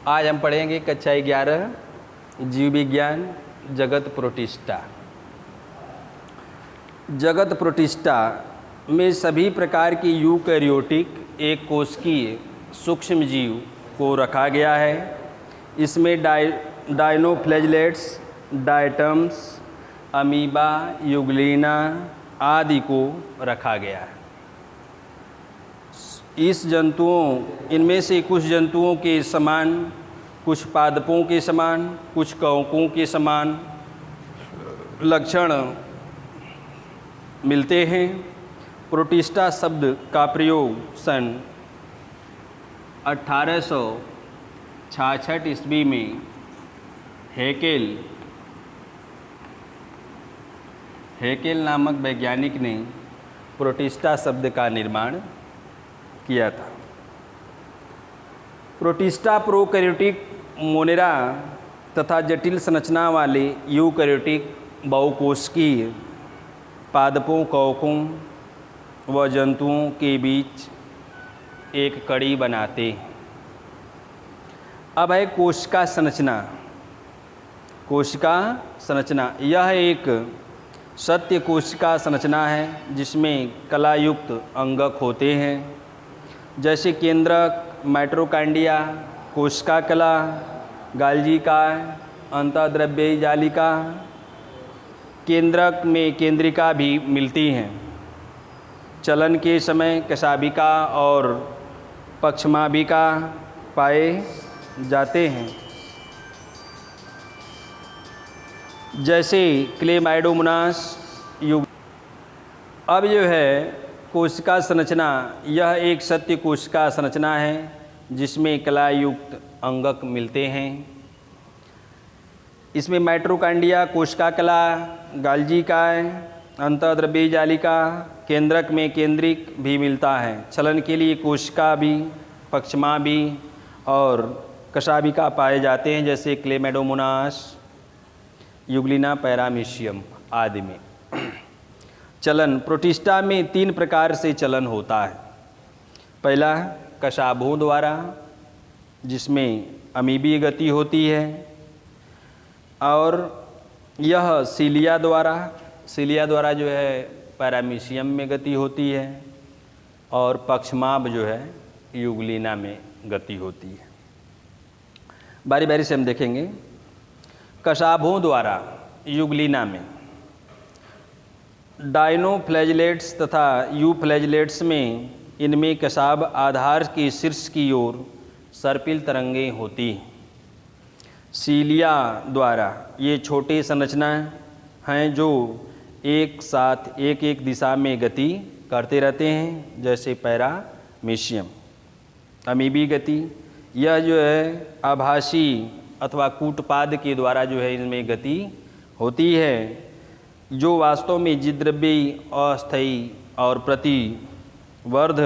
आज हम पढ़ेंगे कक्षा 11 जीव विज्ञान जगत प्रोटिस्टा। जगत प्रोटिस्टा में सभी प्रकार की यूकैरियोटिक एक कोशिकीय सूक्ष्म जीव को रखा गया है। इसमें डायनोफ्लैजिलेट्स, डायटम्स, अमीबा, यूग्लिना आदि को रखा गया है। इनमें से कुछ जंतुओं के समान, कुछ पादपों के समान, कुछ कवकों के समान लक्षण मिलते हैं। प्रोटिस्टा शब्द का प्रयोग सन 1866 ईस्वी में हैकेल नामक वैज्ञानिक ने प्रोटिस्टा शब्द का निर्माण किया था। प्रोटिस्टा प्रोकैरियोटिक मोनेरा तथा जटिल संरचना वाले यूकैरियोटिक बहुकोशिकीय पादपों, कवकों व जंतुओं के बीच एक कड़ी बनाते हैं। अब है कोशिका संरचना। कोशिका संरचना यह एक सत्य कोशिका संरचना है जिसमें कलायुक्त अंगक होते हैं, जैसे केंद्रक, माइटोकॉन्ड्रिया, कोशिका कला, गाल्गी काय, अंतःद्रव्यी जालिका। केंद्रक में केंद्रिका भी मिलती हैं। चलन के समय कशाभिका और पक्षमाभिका पाए जाते हैं, जैसे क्लेमाइडोमोनास युग। अब जो है कोशिका संरचना, यह एक सत्य कोशिका संरचना है जिसमें कलायुक्त अंगक मिलते हैं। इसमें माइटोकॉन्ड्रिया, कोशिका कला, गाल्गी काय, अंतःद्रव्यी जालिका, केंद्रक में केंद्रिक भी मिलता है। छलन के लिए कोशिका भी, पक्षमा भी और कशाभिका पाए जाते हैं, जैसे क्लेमाइडोमोनास, यूग्लिना, पैरामीशियम आदि में। चलन प्रोटिस्टा में 3 प्रकार से चलन होता है। पहला कशाभों द्वारा, जिसमें अमीबीय गति होती है, और यह सीलिया द्वारा जो है पैरामीशियम में गति होती है, और पक्षमाभ जो है यूग्लिना में गति होती है। बारी बारी से हम देखेंगे। कशाभों द्वारा यूग्लिना में डायनोफ्लैजिलेट्स तथा यूफ्लैजिलेट्स में, इनमें कशाभ आधार के शीर्ष की ओर सर्पिल तरंगें होती हैं। सीलिया द्वारा ये छोटे संरचनाएं हैं जो एक साथ एक दिशा में गति करते रहते हैं, जैसे पैरामीशियम। अमीबी गति, यह जो है आभासी अथवा कूटपाद के द्वारा जो है इनमें गति होती है, जो वास्तव में जिद्रव्यी, अस्थायी और प्रतिवर्ध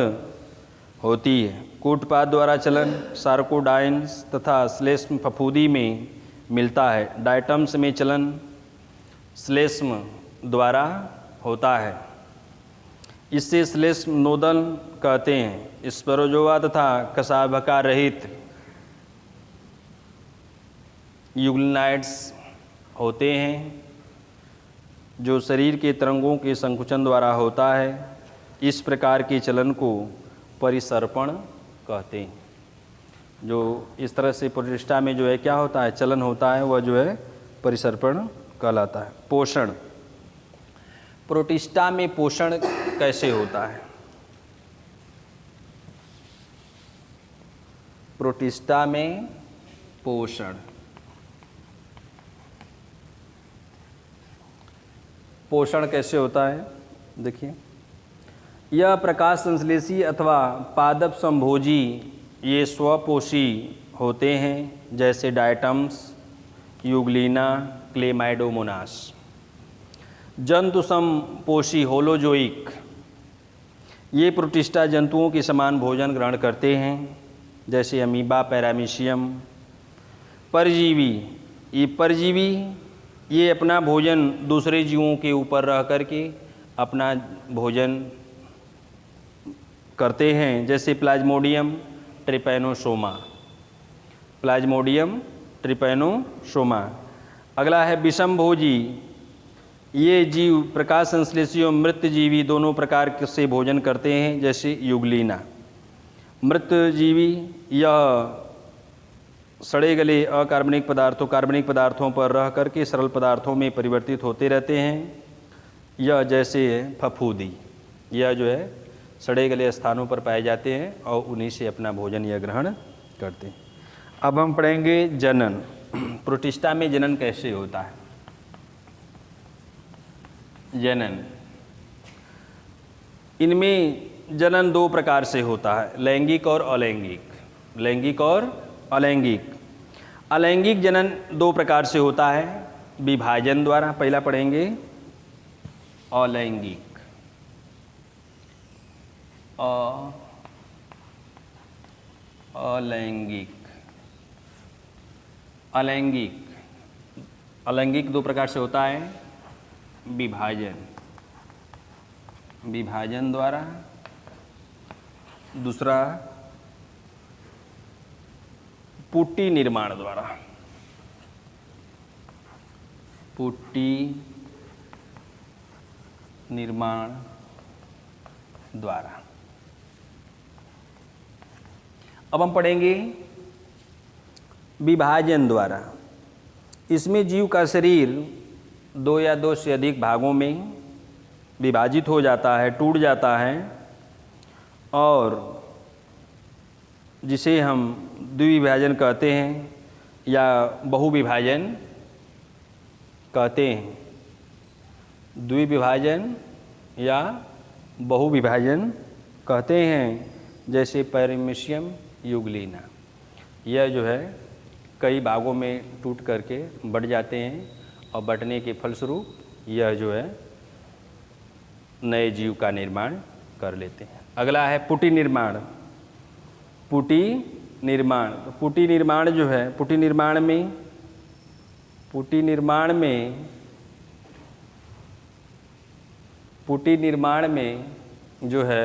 होती है। कूटपाद द्वारा चलन सार्कोडाइन्स तथा श्लेष्म फफूंदी में मिलता है। डायटम्स में चलन श्लेष्म द्वारा होता है। इससे श्लेष्म नोदन कहते हैं। स्पेरोजोआ तथा कशाभिका रहित यूग्लिनाइड्स होते हैं, जो शरीर के तरंगों के संकुचन द्वारा होता है। इस प्रकार के चलन को परिसर्पण कहते हैं। जो इस तरह से प्रोटिस्टा में जो है क्या होता है, चलन होता है, वह जो है परिसर्पण कहलाता है। पोषण, प्रोटिस्टा में पोषण कैसे होता है? प्रोटिस्टा में पोषण कैसे होता है? देखिए, यह प्रकाश संश्लेषी अथवा पादप संभोजी ये स्वपोषी होते हैं, जैसे डायटम्स, यूग्लिना, क्लेमाइडोमोनास। जंतु समपोषी होलोजोइक, ये प्रोटिस्टा जंतुओं के समान भोजन ग्रहण करते हैं, जैसे अमीबा, पैरामीशियम। परजीवी, ये अपना भोजन दूसरे जीवों के ऊपर रह करके अपना भोजन करते हैं, जैसे प्लाज्मोडियम, ट्रिपैनोसोमा। Plasmodium, Trypanosoma. अगला है विषमभोजी। ये जीव प्रकाश संश्लेषी और मृत जीवी दोनों प्रकार से भोजन करते हैं, जैसे युगलीना। मृत जीवी यह सड़े गले अकार्बनिक पदार्थों कार्बनिक पदार्थों पर रह करके सरल पदार्थों में परिवर्तित होते रहते हैं। यह जैसे फफूंदी, यह जो है सड़े गले स्थानों पर पाए जाते हैं और उन्हीं से अपना भोजन यह ग्रहण करते हैं। अब हम पढ़ेंगे जनन। प्रोटिस्टा में जनन कैसे होता है? जनन, इनमें जनन दो प्रकार से होता है, लैंगिक और अलैंगिक। लैंगिक और अलैंगिक। अलैंगिक जनन दो प्रकार से होता है, विभाजन द्वारा। पहला पढ़ेंगे अलैंगिक। अलैंगिक। अलैंगिक अलैंगिक दो प्रकार से होता है, विभाजन, विभाजन द्वारा। दूसरा पुटी निर्माण द्वारा। पुटी निर्माण द्वारा। अब हम पढ़ेंगे विभाजन द्वारा। इसमें जीव का शरीर दो या दो से अधिक भागों में विभाजित हो जाता है, टूट जाता है, और जिसे हम द्विविभाजन कहते हैं या बहुविभाजन कहते हैं। द्विविभाजन या बहुविभाजन कहते हैं, जैसे पैरामीशियम युगलीना। यह जो है कई भागों में टूट करके बढ़ जाते हैं और बढ़ने के फलस्वरूप यह जो है नए जीव का निर्माण कर लेते हैं। अगला है पुटी निर्माण। पुटी निर्माण। तो पुटी निर्माण जो है, पुटी निर्माण में जो है